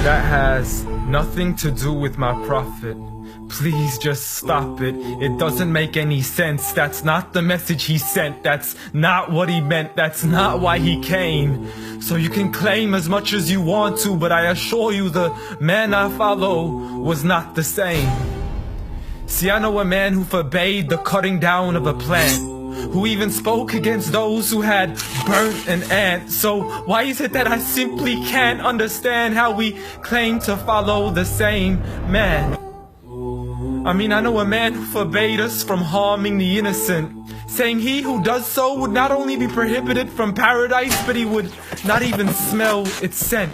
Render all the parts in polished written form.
That has nothing to do with my prophet. Please just stop it. It doesn't make any sense. That's not the message he sent. That's not what he meant. That's not why he came. So you can claim as much as you want to, but I assure you the man I follow was not the same. See, I know a man who forbade the cutting down of a plant, who even spoke against those who had burnt an ant. So why is it that I simply can't understand how we claim to follow the same man? I mean, I know a man who forbade us from harming the innocent, saying he who does so would not only be prohibited from paradise, but he would not even smell its scent.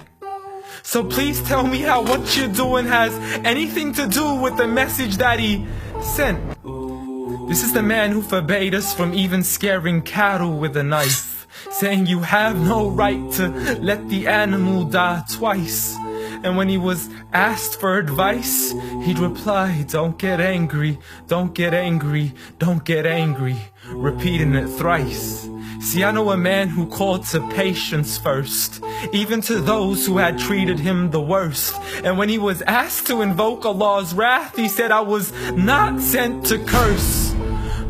So please tell me how what you're doing has anything to do with the message that he sent. This is the man who forbade us from even scaring cattle with a knife, saying you have no right to let the animal die twice. And when he was asked for advice, he'd reply, don't get angry, don't get angry, don't get angry, repeating it thrice. See, I know a man who called to patience first, even to those who had treated him the worst. And when he was asked to invoke Allah's wrath, he said, I was not sent to curse,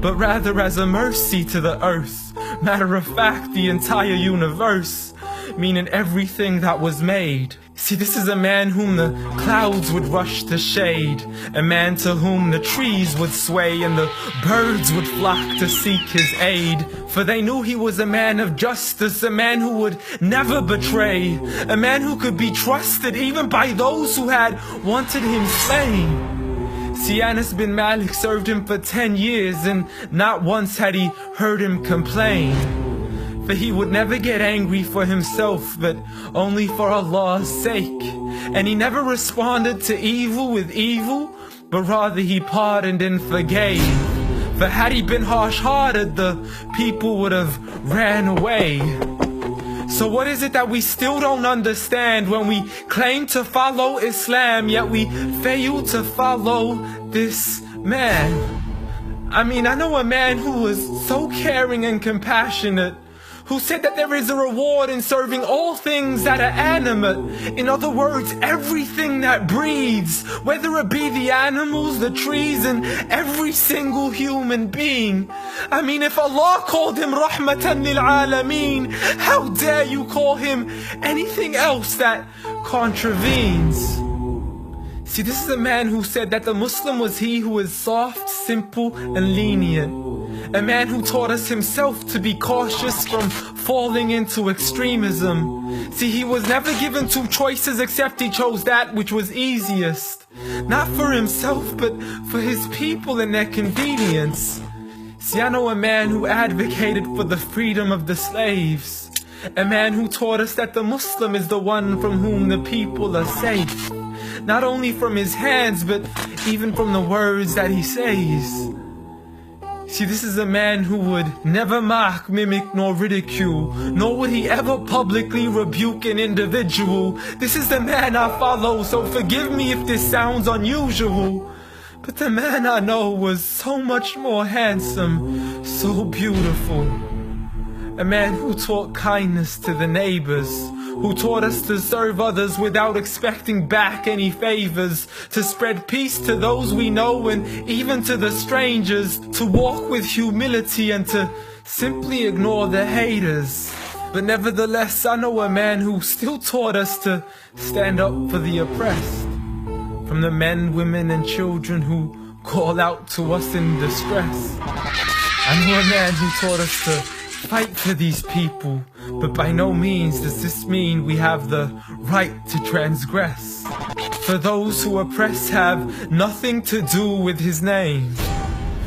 but rather as a mercy to the earth. Matter of fact, the entire universe, meaning everything that was made. See, this is a man whom the clouds would rush to shade, a man to whom the trees would sway and the birds would flock to seek his aid. For they knew he was a man of justice, a man who would never betray, a man who could be trusted even by those who had wanted him slain. See, Anas bin Malik served him for 10 years and not once had he heard him complain. For he would never get angry for himself, but only for Allah's sake. And he never responded to evil with evil, but rather he pardoned and forgave. For had he been harsh-hearted, the people would have ran away. So what is it that we still don't understand when we claim to follow Islam, yet we fail to follow this man? I mean, I know a man who was so caring and compassionate, who said that there is a reward in serving all things that are animate. In other words, everything that breathes, whether it be the animals, the trees, and every single human being. I mean, if Allah called him Rahmatan lil Alameen, how dare you call him anything else that contravenes? See, this is a man who said that the Muslim was he who is soft, simple, and lenient. A man who taught us himself to be cautious from falling into extremism. See, he was never given two choices except he chose that which was easiest. Not for himself, but for his people and their convenience. See, I know a man who advocated for the freedom of the slaves. A man who taught us that the Muslim is the one from whom the people are safe. Not only from his hands, but even from the words that he says. See, this is a man who would never mock, mimic, nor ridicule, nor would he ever publicly rebuke an individual. This is the man I follow, so forgive me if this sounds unusual. But the man I know was so much more handsome, so beautiful. A man who taught kindness to the neighbors, who taught us to serve others without expecting back any favors, to spread peace to those we know and even to the strangers, to walk with humility and to simply ignore the haters. But nevertheless, I know a man who still taught us to stand up for the oppressed, from the men, women, and children who call out to us in distress. I know a man who taught us to fight for these people, but by no means does this mean we have the right to transgress. For those who oppress have nothing to do with his name.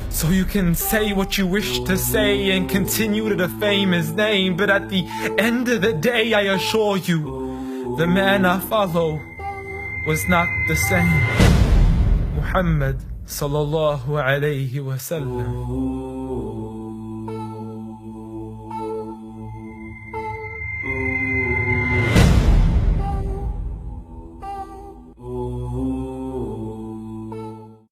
So you can say what you wish to say and continue to defame his name, but at the end of the day, I assure you, the man I follow was not the same. Muhammad sallallahu alayhi wa sallam.